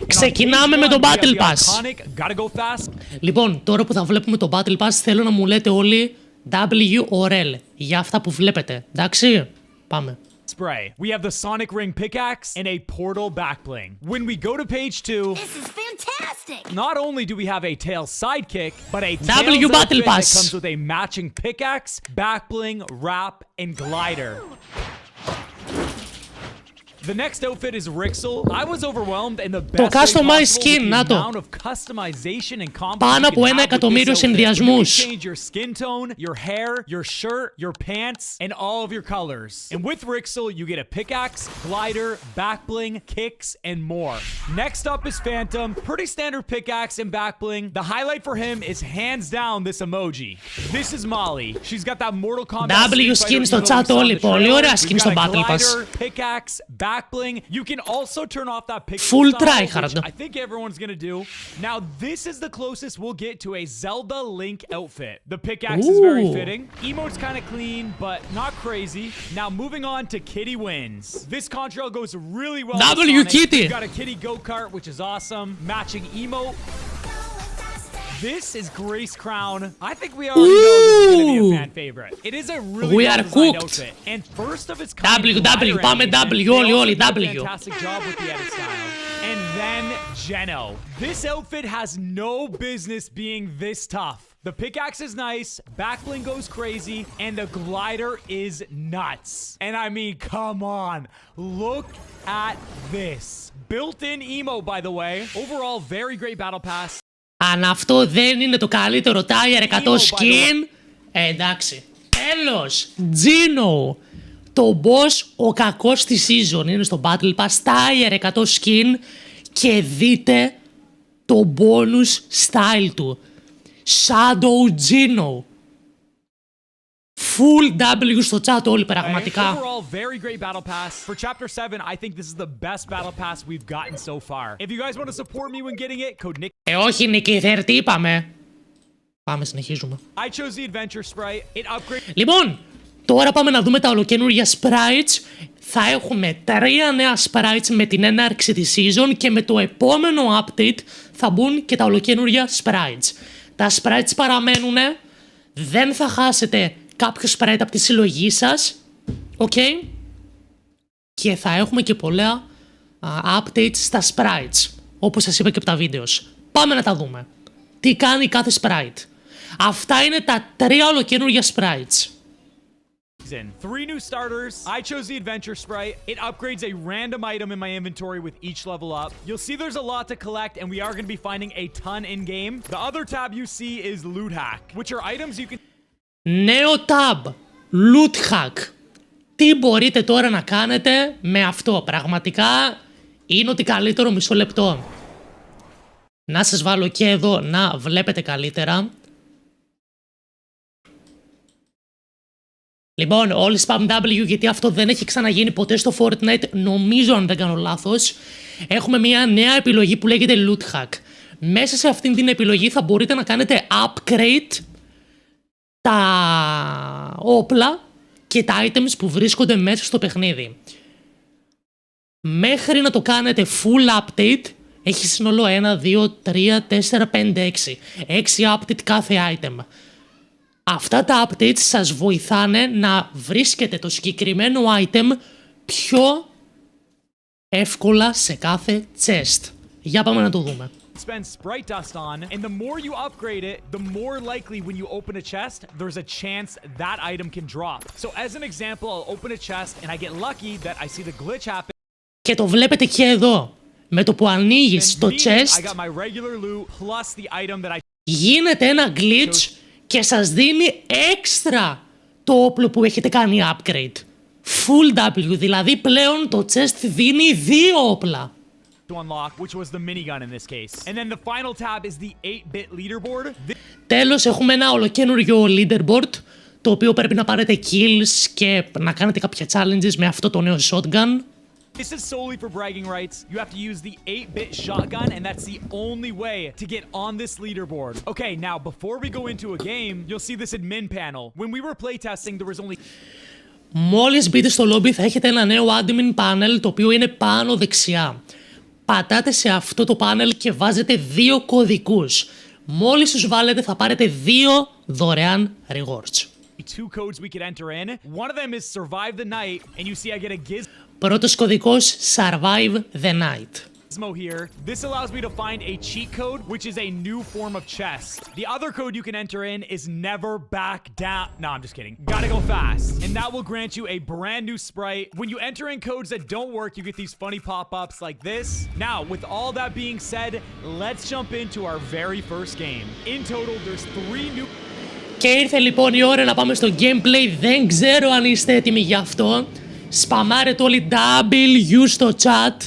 Ξεκινάμε με το Battle Pass. Λοιπόν, τώρα που θα βλέπουμε το Battle Pass, θέλω να μου λέτε όλοι W or L για αυτά που βλέπετε. Εντάξει, πάμε. Spray. We have the Sonic Ring pickaxe and a portal backbling. When we go to page 2, this is fantastic. Not only do we have a tail sidekick, but a W Battle Pass that comes with a matching pickaxe, backbling, wrap, and glider. The next outfit is Rixel. I was overwhelmed in the best way possible with the amount of customization and πάνω από 1 εκατομμύριο συνδυασμούς. Change your skin tone, your hair, your shirt, your pants, and all of your colors. And with Rixel, you get a pickaxe, glider, backbling, kicks, and more. Next up is Phantom. Pretty standard pickaxe and backbling. The highlight for him is hands down this emoji. This is Molly. She's got that Mortal Kombat W skin στο chat όλοι. Πολύ ωραία skin στο Battle Pass. Pickaxe, backbling. You can also turn off that picture Full style, tryhard. which I think everyone's gonna do. Now this is the closest we'll get to a Zelda Link outfit. The pickaxe is very fitting. Emote's kind of clean, but not crazy. Now moving on to Kitty Wins. This contrail goes really well with W Sonic. Kitty. You got a Kitty go-kart, which is awesome. Matching emote. This is Grace Crown. I think we already know this is going to be a fan favorite. It is a really well-designed outfit. And first of its kind, W, πάμε W, όλοι, W. Fantastic job with the edit style. And then Geno. This outfit has no business being this tough. The pickaxe is nice, backbling goes crazy, and the glider is nuts. And I mean, come on, look at this. Built-in emote, by the way. Overall, very great battle pass. Αν αυτό δεν είναι το καλύτερο Tier 100 skin, εντάξει. Τέλος, Gino. Το boss, ο κακός στη season, είναι στο Battle Pass, Tier 100 skin και δείτε το bonus style του. Shadow Gino. Full W στο chat όλοι πραγματικά. Overall, very great battle pass. For chapter 7, I think this is the best battle pass we've gotten so far. If you guys want to support me when getting it, code Nick. Όχι Νικήθερ, τι είπαμε. Πάμε, συνεχίζουμε. I chose the adventure spray. It upgrades. Λοιπόν, τώρα πάμε να δούμε τα ολοκαινούργια sprites. Θα έχουμε 3 νέα sprites με την έναρξη της season και με το επόμενο update θα μπουν και τα ολοκαινούργια sprites. Τα sprites παραμένουνε, δεν θα χάσετε κάποιο sprite από τη συλλογή σας, ok, και θα έχουμε και πολλά updates στα sprites, όπως σας είπα και από τα βίντεο. Πάμε να τα δούμε. Τι κάνει κάθε sprite. Αυτά είναι τα 3 ολοκαινούργια sprites. 3 new starters. I chose the adventure spray. It upgrades a random item in my inventory with each level up. You'll see there's a lot to collect and we are going to be finding a ton in game. The other tab you see is loot hack, which are items you can... Νέο tab, loot hack. Τι μπορείτε τώρα να κάνετε με αυτό. Πραγματικά είναι ότι καλύτερο, μισό λεπτό. Να σας βάλω και εδώ να βλέπετε καλύτερα. Λοιπόν, όλοι spam W, γιατί αυτό δεν έχει ξαναγίνει ποτέ στο Fortnite, νομίζω, αν δεν κάνω λάθος. Έχουμε μια νέα επιλογή που λέγεται loot hack. Μέσα σε αυτήν την επιλογή θα μπορείτε να κάνετε upgrade τα όπλα και τα items που βρίσκονται μέσα στο παιχνίδι. Μέχρι να το κάνετε full update, έχει σύνολο 1, 2, 3, 4, 5, 6. 6 update κάθε item. Αυτά τα updates σας βοηθάνε να βρίσκετε το συγκεκριμένο item πιο εύκολα σε κάθε chest. Για πάμε να το δούμε. Spend sprite dust on, and the more you upgrade it, the more likely when you open a chest, there's a chance that item can drop. So as an example, I'll open a chest and I get lucky that I see the glitch happen. Και το βλέπετε και εδώ. Με το που ανοίγεις το chest, I got my regular loot plus the item that I... γίνεται ένα glitch και σας δίνει έξτρα το όπλο που έχετε κάνει upgrade. Full W, δηλαδή πλέον το chest δίνει 2 όπλα. to unlock, which was the minigun in this case. And then the final tab is the 8-bit leaderboard. Τέλος, έχουμε ένα ολοκένουργιο leaderboard, το οποίο πρέπει να πάρετε kills και να κάνετε κάποια challenges με αυτό το νέο shotgun. This is solely for bragging rights. You have to use the 8-bit shotgun, and that's the only way to get on this leaderboard. Okay, now before we go into a game, you'll see this admin panel. When we were playtesting, there was only... Μόλις μπείτε στο lobby θα έχετε ένα νέο admin panel, το οποίο είναι πάνω δεξιά. πατάτε σε αυτό το πάνελ και βάζετε 2 κωδικούς. Μόλις τους βάλετε θα πάρετε 2 δωρεάν rewards. Two codes we could enter in. One of them is survive the night, and you see I get a gizmo. Πρώτος κωδικός survive the night. Here. This allows me to find a cheat code, which is a new form of chess. The other code you can enter in is never back down. No, I'm just kidding. Gotta go fast. And that will grant you a brand new sprite. When you enter in codes that don't work, you get these funny pop-ups like this. Now, with all that being said, let's jump into our very first game. In total, there's 3 new... Και ήρθε λοιπόν η ώρα να πάμε στο gameplay. Δεν ξέρω αν είστε έτοιμοι γι' αυτό. Σπαμάρετε όλοι W στο chat.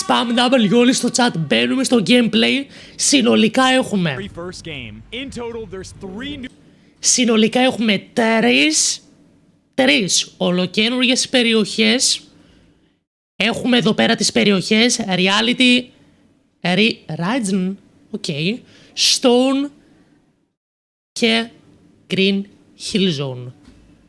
Spam W όλοι στο chat. Μπαίνουμε στο gameplay. Συνολικά έχουμε τρεις ολοκαίνουργιες περιοχές. Έχουμε εδώ πέρα τις περιοχές Reality, Region, okay, Stone και Green Hill Zone.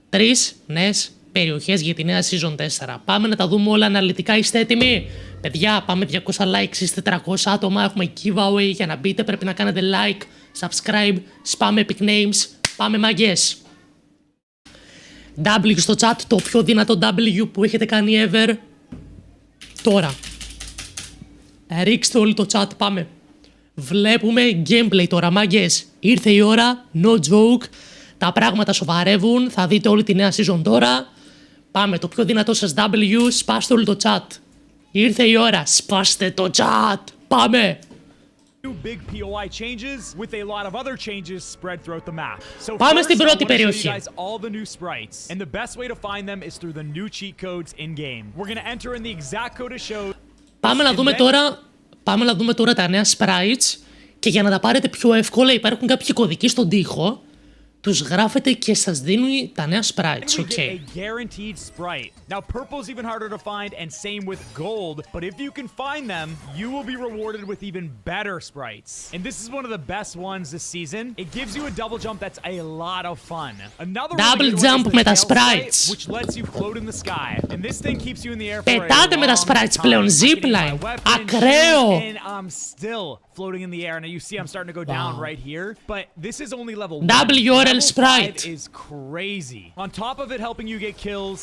3 νέες περιοχές για τη νέα Season 4. Πάμε να τα δούμε όλα αναλυτικά. Είστε έτοιμοι? Παιδιά, πάμε 200 likes, είστε 400 άτομα. Έχουμε giveaway για να μπείτε. Πρέπει να κάνετε like, subscribe, spam epic names. Πάμε μαγκές. W στο chat, το πιο δυνατό W που έχετε κάνει ever. Τώρα. Ρίξτε όλοι το chat, πάμε. Βλέπουμε gameplay τώρα, μάγκες. Ήρθε η ώρα, no joke. Τα πράγματα σοβαρεύουν, θα δείτε όλη τη νέα season τώρα. Πάμε, το πιο δυνατό σας W, σπάστε όλο το chat. Ήρθε η ώρα, σπάστε το chat. Πάμε. Πάμε στην πρώτη περιοχή. Πάμε να δούμε τώρα τα νέα sprites και για να τα πάρετε πιο εύκολα υπάρχουν κάποιοι κωδικοί στον τοίχο. Τους γράφετε και σας δίνουν τα νέα sprites, okay. Now purple's even harder to find and same with gold, but if you can find them, you will be rewarded with even better sprites. And this is one of the best ones this season. It gives you a double jump that's a lot of fun. Another double jump με τα sprites. Which lets you float in the sky. And this thing keeps you in the air for πετάτε με τα sprites πλέον, zipline. Ακραίο. And I'm still floating in the air. Now you see I'm starting to go down right here, but this is only level 1. WRL sprite is crazy. On top of it helping you get kills,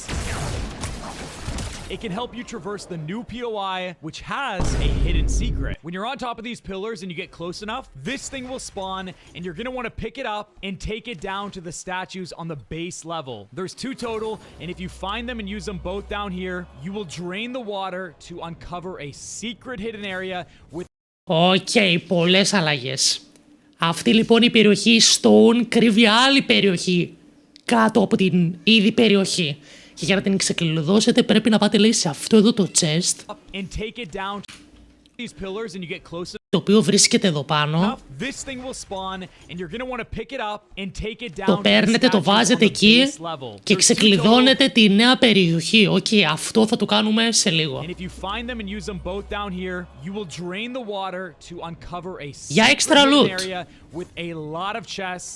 it can help you traverse the new POI, which has a hidden secret. When you're on top of these pillars and you get close enough, this thing will spawn, and you're going to want to pick it up and take it down to the statues on the base level. There's 2 total, and if you find them and use them both down here, you will drain the water to uncover a secret hidden area with... Okay, πολλές αλλαγές. Αυτή λοιπόν η περιοχή Stone κρύβει άλλη περιοχή κάτω από την ήδη περιοχή. Και για να την ξεκλειδώσετε πρέπει να πάτε λέει σε αυτό εδώ το chest, το οποίο βρίσκεται εδώ πάνω. Το παίρνετε, το βάζετε εκεί και ξεκλειδώνετε τη νέα περιοχή. Οκ, αυτό θα το κάνουμε σε λίγο. Για extra loot. With a lot of chests,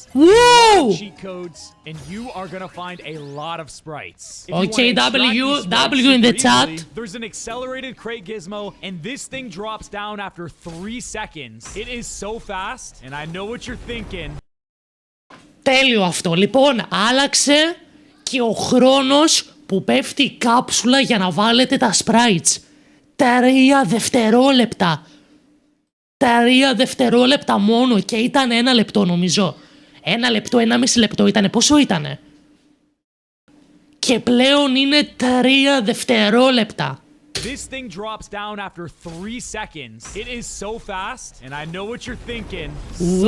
cheat codes, and you are gonna find a lot of sprites. Okay, W in the chat. There's an accelerated crate gizmo, and this thing drops down after 3 seconds. It is so fast, and I know what you're thinking. Τέλειο αυτό. Λοιπόν, άλλαξε και ο χρόνος που πέφτει η κάψουλα για να βάλετε τα sprites. 3 δευτερόλεπτα. 3 δευτερόλεπτα μόνο και ήταν 1 λεπτό νομίζω. 1 λεπτό, 1,5 λεπτό ήτανε. Πόσο ήτανε? Και πλέον είναι 3 δευτερόλεπτα. This thing drops down after 3 seconds. It is so fast, and I know what you're thinking.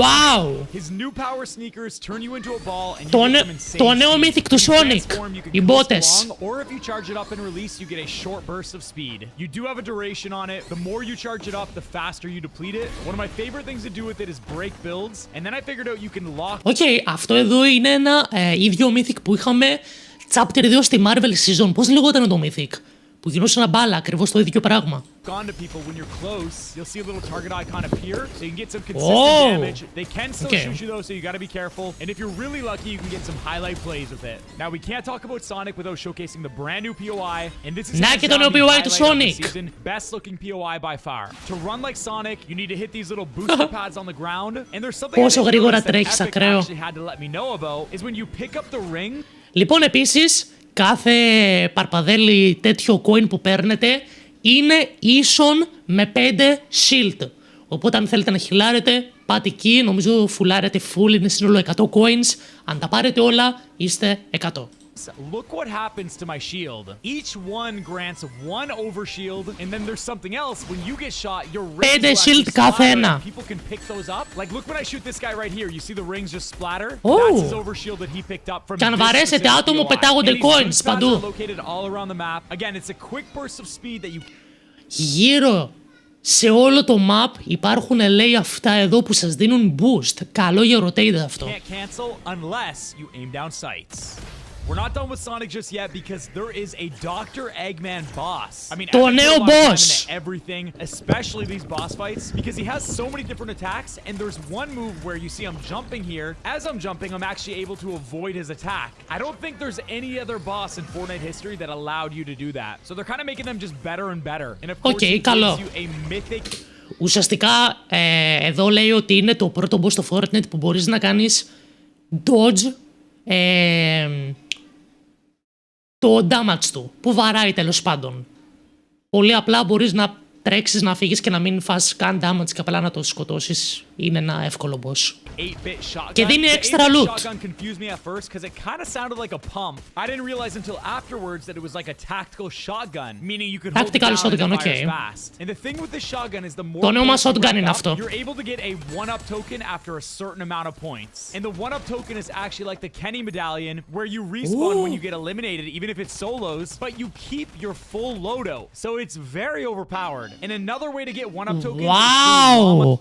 Wow! His new power sneakers turn you into a ball, and you get some insane. Το νέο mythic του Sonic. Οι μπότες. Or if you charge it up and release, you get a short burst of speed. You do have a duration on it. The more you charge it up, the faster you deplete it. One of my favorite things to do with it is break builds, and then I figured out you can lock. Okay, αυτό εδώ είναι ένα ίδιο mythic που είχαμε Chapter 2 στη Marvel Season. Πώς λεγόταν το mythic? που γινόταν μπάλα, ακριβώς το ίδιο πράγμα. On to people when you're close, you'll see a little target icon appear, so you can get some consistent damage. They can still shoot you though, so you gotta be careful. And if you're really lucky, you can get some highlight plays with it. Now we can't talk about Sonic without showcasing the brand new POI, and this is Να και το νέο POI του Sonic. Best looking POI by far. To run like Sonic, you need to hit these little booster pads on the ground, and there's something Πόσο γρήγορα that τρέχεις, Epic ακραίο. actually had to let me know about is when you pick up the ring. Λοιπόν, επίσης, κάθε παρπαδέλι τέτοιο coin που παίρνετε είναι ίσον με 5 shield. Οπότε αν θέλετε να χιλάρετε, πάτε εκεί, νομίζω φουλάρετε full, είναι σύνολο 100 coins. Αν τα πάρετε όλα, είστε 100. Look what happens to my shield. Each one grants one overshield, and then there's something else. When you get shot, your rings will shield actually καθένα. splatter. People can pick those up. Like, look when I shoot this guy right here. You see the rings just splatter? Oh. That's his overshield that he picked up from Και αν this βαρέσετε specific άτομο, POI. πετάγονται And these coins boost pads παντού. are located all around the map. Again, it's a quick burst of speed that you Γύρω σε όλο το map υπάρχουν, λέει, αυτά εδώ που σας δίνουν boost. Καλό για rotate αυτό. can't cancel unless you aim down sights. We're not done with Sonic just yet because there is a Dr. Eggman boss. I mean, Το I νέο put a lot of time boss. into everything, especially these boss fights, because he has so many different attacks, and there's one move where you see I'm jumping here. As I'm jumping, I'm actually able to avoid his attack. I don't think there's any other boss in Fortnite history that allowed you to do that. So they're kind of making them just better and better. And of course, it καλό. gives you a mythic. Ουσιαστικά, εδώ λέει ότι είναι το πρώτο boss στο Fortnite που μπορείς να κάνεις dodge το damage του, που βαράει τέλος πάντων. Πολύ απλά μπορείς να τρέξεις, να φύγεις και να μην φας καν damage και απλά να το σκοτώσεις. Είναι ένα εύκολο boss. Και δίνει extra loot. Shotgun confused me at first because it kind of sounded like a pump. I didn't realize until afterwards that it was like a tactical shotgun, meaning you could hold it Tactical down shotgun, and it fires okay. fast. And the thing with this shotgun is the more Το νέο points you shotgun rack είναι up, αυτό. you're able to get a one-up token after a certain amount of points. And the one-up token is actually like the Kenny medallion, where you respawn when you get eliminated, even if it's solos, but you keep your full loado. So it's very overpowered. And another way to get one-up tokens is through llama.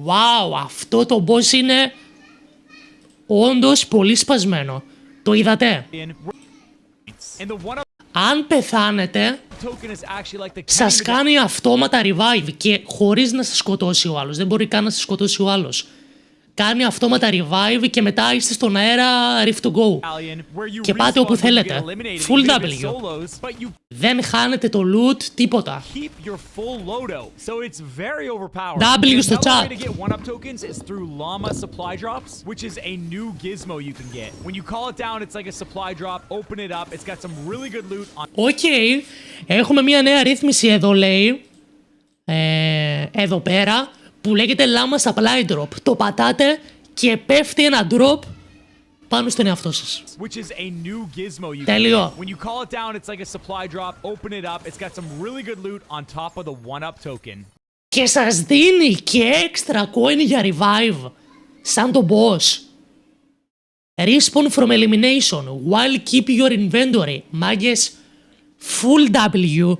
Wow, αυτό το boss είναι όντως πολύ σπασμένο. Το είδατε? And the one-up Αν πεθάνετε, token is actually like the σας Kenny κάνει αυτόματα revive και χωρίς να σας σκοτώσει ο άλλος. Δεν μπορεί καν να σας σκοτώσει ο άλλος. Κάνει αυτόματα revive και μετά είστε στον αέρα rift to go. Και πάτε όπου θέλετε. Full W. Δεν χάνετε το loot, τίποτα. W στο chat. Οκ. Έχουμε μια νέα ρύθμιση εδώ, λέει. Εδώ πέρα. Που λέγεται Llama Supply Drop. Το πατάτε και πέφτει ένα drop πάνω στον εαυτό σας. Τέλειο. Και σας δίνει και extra coin για revive. Σαν το boss. Respawn from elimination while keep your inventory. Μάγκες, full W.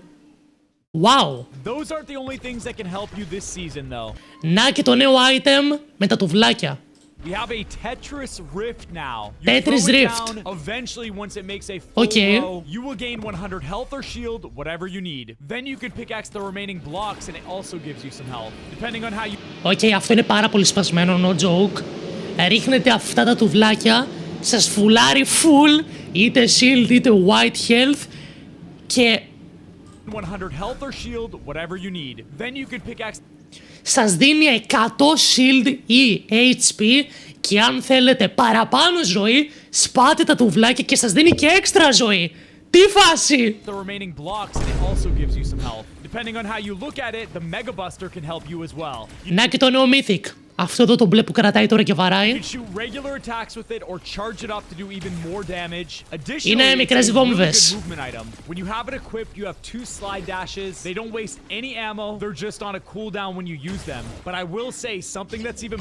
Wow. Those aren't the only things that can help you this season, though. Να και το νέο item με τα τουβλάκια. We have a Tetris Rift now. You Tetris throw it Rift. down, eventually, once it makes a full Okay. row, you will gain 100 health or shield, whatever you need. Then you can pickaxe the remaining blocks, and it also gives you some health, depending on how you. Οκ, αυτό είναι πάρα πολύ σπασμένο, no joke. Ρίχνετε αυτά τα τουβλάκια, σας φουλάρει full, είτε shield είτε white health και 100 health or shield, whatever you need. Then you can pickaxe. σας δίνει 100 shield ή HP και αν θέλετε παραπάνω ζωή, σπάτε τα τουβλάκια και σας δίνει και έξτρα ζωή. Τι φάση! The remaining blocks, and it also gives you some health. Depending on how you look at it, the Mega Buster can help you as well. Να και το νέο Mythic. Αυτό εδώ το μπλε που κρατάει τώρα και βαράει. You can shoot regular attacks with it or charge it up to do even more damage. Additionally, Είναι μικρές it's a really βόμβες. good movement item. When you have it equipped, you have 2 slide dashes. They don't waste any ammo. They're just on a cooldown when you use them. But I will say something that's even.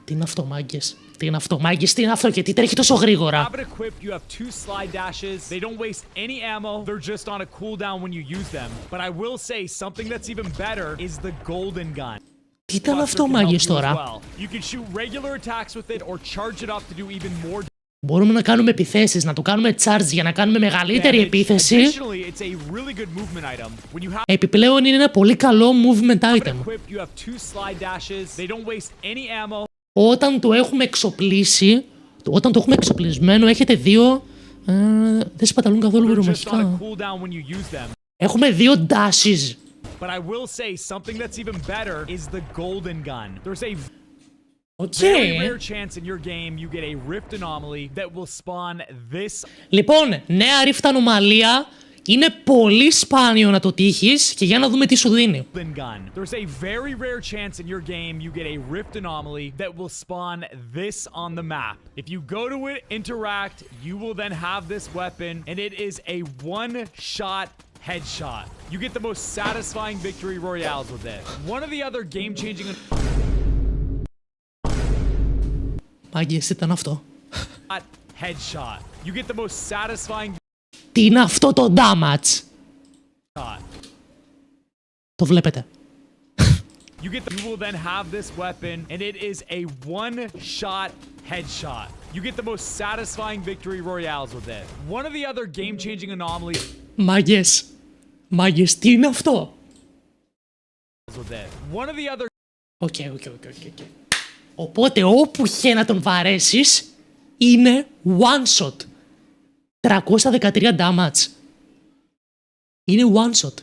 Τι είναι αυτό, μάγκες? Τι είναι αυτό, μάγκες? Τι είναι αυτό και τι τρέχει τόσο γρήγορα? Have it equipped, you have 2 slide dashes. They don't waste any ammo. They're just on a cooldown when you use them. But I will say something that's even better is the golden gun. Τι ήταν αυτό, μάγκες, τώρα? You can shoot regular attacks with it or charge it up to do even more. Μπορούμε να κάνουμε επιθέσεις, να του κάνουμε charge για να κάνουμε μεγαλύτερη επίθεση. Additionally, it's a really good movement item. When you have Επιπλέον είναι ένα πολύ καλό movement item. equipped, you have 2 slide dashes. They don't waste any ammo. Όταν το έχουμε εξοπλίσει, όταν το έχουμε εξοπλισμένο, έχετε δύο... δεν σπαταλούν καθόλου They're just on a πυρομαχικά. cooldown when you use them. Έχουμε δύο dashes. But I will say something that's even better is the golden gun. There's a Οκ. very rare chance in your game you get a rift anomaly that will spawn this Λοιπόν, νέα rift ανομαλία. Είναι πολύ σπάνιο να το τύχεις και για να δούμε τι σου δίνει. golden gun. There's a very rare chance in your game you get a rift anomaly that will spawn this on the map. If you go to it, interact, you will then have this weapon and it is a one-shot headshot. You get the most satisfying victory royales with it. One of the other game-changing Μάγκες, ήταν αυτό. headshot. You get the most satisfying Τι είναι αυτό το damage? shot. Το βλέπετε. You will then have this weapon and it is a one-shot headshot. You get the most satisfying victory royales with it. One of the other game-changing anomalies Μάγκες. Μάγκες, τι είναι αυτό? with it. One of the other Οκ. Οπότε όπου και να τον βαρέσεις, είναι one shot. 313 damage. Είναι one shot.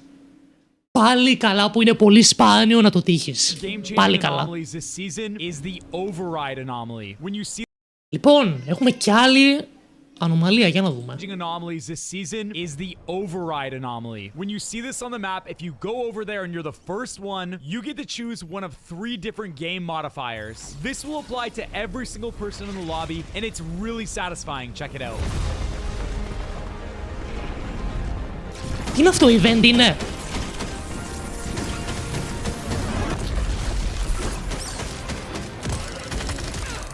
Πάλι καλά που είναι πολύ σπάνιο να το τύχεις. Πάλι game-changing καλά. anomalies this season is the override anomaly. When you see Λοιπόν, έχουμε κι άλλη ανομαλία, για να δούμε. anomalies this season is the override anomaly. When you see this on the map, if you go over there and you're the first one, you get to choose one of 3 different game modifiers. This will apply to every single person in the lobby, and it's really satisfying. Check it out. Τι είναι αυτό, event είναι?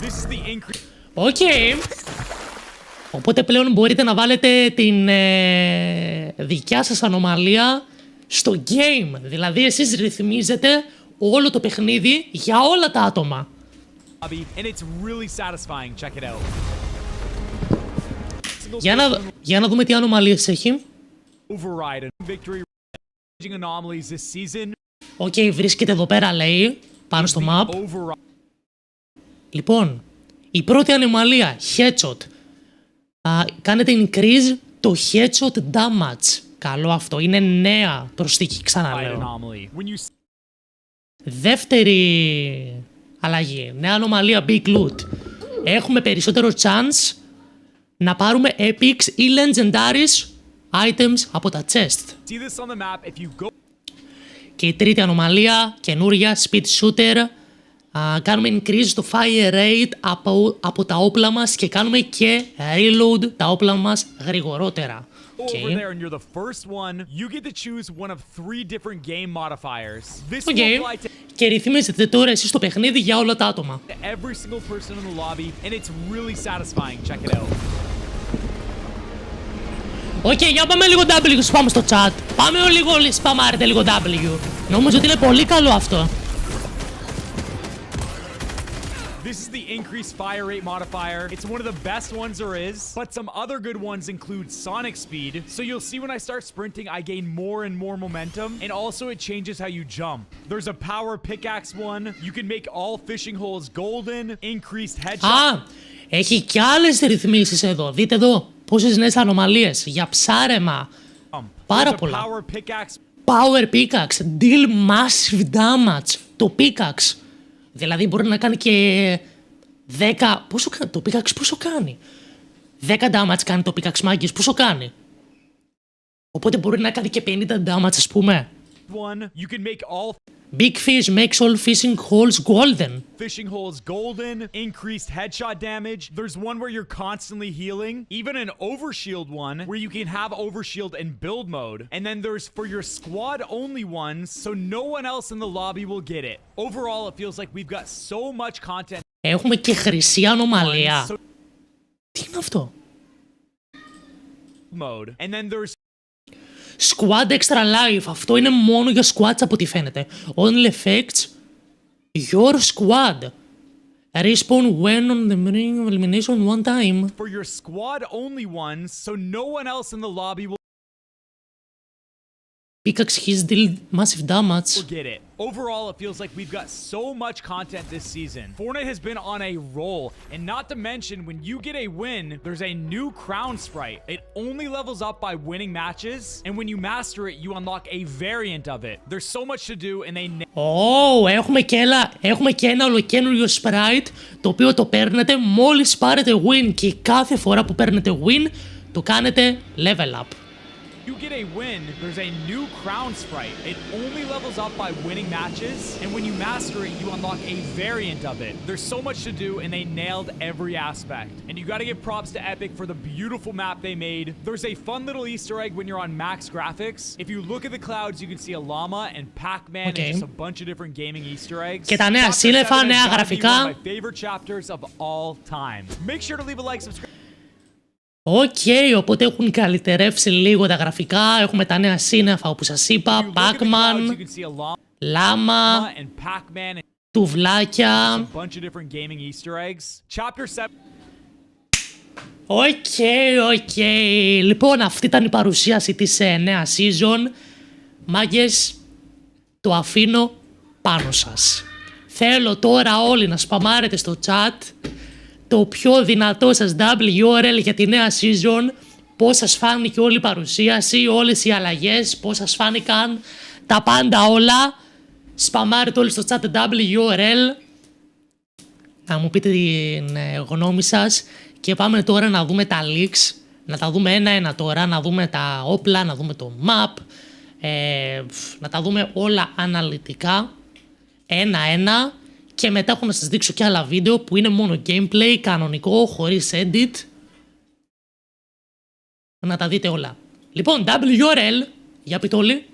This is the increase. Οκ. Οπότε πλέον μπορείτε να βάλετε την δικιά σας ανομαλία στο game. Δηλαδή εσείς ρυθμίζετε όλο το παιχνίδι για όλα τα άτομα. And it's really satisfying. Check it out. Για να δούμε τι ανομαλίες έχει. Override and victory anomalies this season. Οκ, βρίσκεται εδώ πέρα, λέει, πάνω στο map. Override. Λοιπόν, η πρώτη ανομαλία, headshot. Κάνετε increase το headshot damage. Καλό αυτό, είναι νέα προσθήκη, ξαναλέω. Anomaly. When you Δεύτερη αλλαγή, νέα ανομαλία Big Loot. Έχουμε περισσότερο chance να πάρουμε epics ή legendaries items από τα chest. see this on the map, if you go Και η τρίτη ανομαλία, καινούρια, speed shooter. Κάνουμε increase το fire rate από τα όπλα μας και κάνουμε και reload τα όπλα μας γρηγορότερα. over there and you're the first one, you get to choose one of 3 different game modifiers. This will Okay. apply to Και ρυθμίζετε τώρα εσείς το παιχνίδι για όλα τα άτομα. every single person in the lobby, and it's really satisfying. Check it out. Οκ, για πάμε λίγο W, σπάμε στο chat. Πάμε λίγο, σπαμάρετε λίγο W. Νομίζω ότι είναι πολύ καλό αυτό. This is the increased fire rate modifier. It's one of the best ones there is, but some other good ones include sonic speed. So you'll see when I start sprinting, I gain more and more momentum, and also it changes how you jump. There's a power pickaxe one. You can make all fishing holes golden, increased headshot. Έχει κι άλλες ρυθμίσεις εδώ. Δείτε εδώ πόσες νέες ανομαλίες για ψάρεμα. Πάρα There's a πολλά. power pickaxe. Power pickaxe, deal massive damage. Το pickaxe. Δηλαδή μπορεί να κάνει και 10... Πόσο κάνει το pickaxe, πόσο κάνει? 10 damage κάνει το pickaxe, μάγκες, πόσο κάνει? Οπότε μπορεί να κάνει και 50 damage, ας πούμε. One, you can make all Big fish makes all fishing holes golden. fishing holes golden, increased headshot damage. There's one where you're constantly healing, even an overshield one where you can have overshield in build mode. And then there's for your squad only ones, so no one else in the lobby will get it. Overall, it feels like we've got so much content. Έχουμε και χρυσή ανομαλία. So Τι είναι αυτό? mode. And then there's Squad Extra Life. Αυτό είναι μόνο για squads από ό,τι φαίνεται. Only effects your squad. Respawn when on the ring of elimination one time. For your squad only ones, so no one else in the lobby will Pickaxe has dealt massive damage. get it. Overall, it feels like we've got so much content this season. Fortnite has been on a roll, and not to mention, when you get a win, there's a new crown sprite. It only levels up by winning matches, and when you master it, you unlock a variant of it. There's so much to do, and they Έχουμε και ένα ολοκένουργιο sprite, το οποίο το παίρνετε μόλις πάρετε win, και κάθε φορά που παίρνετε win, το κάνετε level up. You get a win, there's a new crown sprite. It only levels up by winning matches, and when you master it, you unlock a variant of it. There's so much to do, and they nailed every aspect. And you gotta give props to Epic for the beautiful map they made. There's a fun little Easter egg when you're on max graphics. If you look at the clouds, you can see a llama and Pac-Man and just a bunch of different gaming Easter eggs. Και τα νέα σύννεφα, νέα γραφικά. One of my favorite chapters of all time. Make sure to leave a like, subscribe. Οκ, οπότε έχουν καλυτερεύσει λίγο τα γραφικά. Έχουμε τα νέα σύννεφα όπου σας είπα. Pac-Man, λάμα, τουβλάκια. Οκ. Λοιπόν, αυτή ήταν η παρουσίαση της νέα season. Μάγκες, το αφήνω πάνω σας. Θέλω τώρα όλοι να σπαμάρετε στο chat το πιο δυνατό σας WRL για τη νέα season, πώς σας φάνηκε όλη η παρουσίαση, όλες οι αλλαγές, πώς σας φάνηκαν τα πάντα όλα. Σπαμάρετε όλοι στο chat WRL, να μου πείτε την γνώμη σας, και πάμε τώρα να δούμε τα leaks, να τα δούμε ένα-ένα τώρα, να δούμε τα όπλα, να δούμε το map, να τα δούμε όλα αναλυτικά, ένα-ένα. Και μετά έχω να σας δείξω και άλλα βίντεο που είναι μόνο gameplay, κανονικό, χωρίς edit. Να τα δείτε όλα. Λοιπόν, WRL, για πείτε όλοι.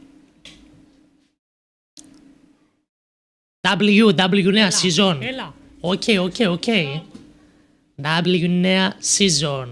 W νέα season. Έλα. Οκ. W νέα season.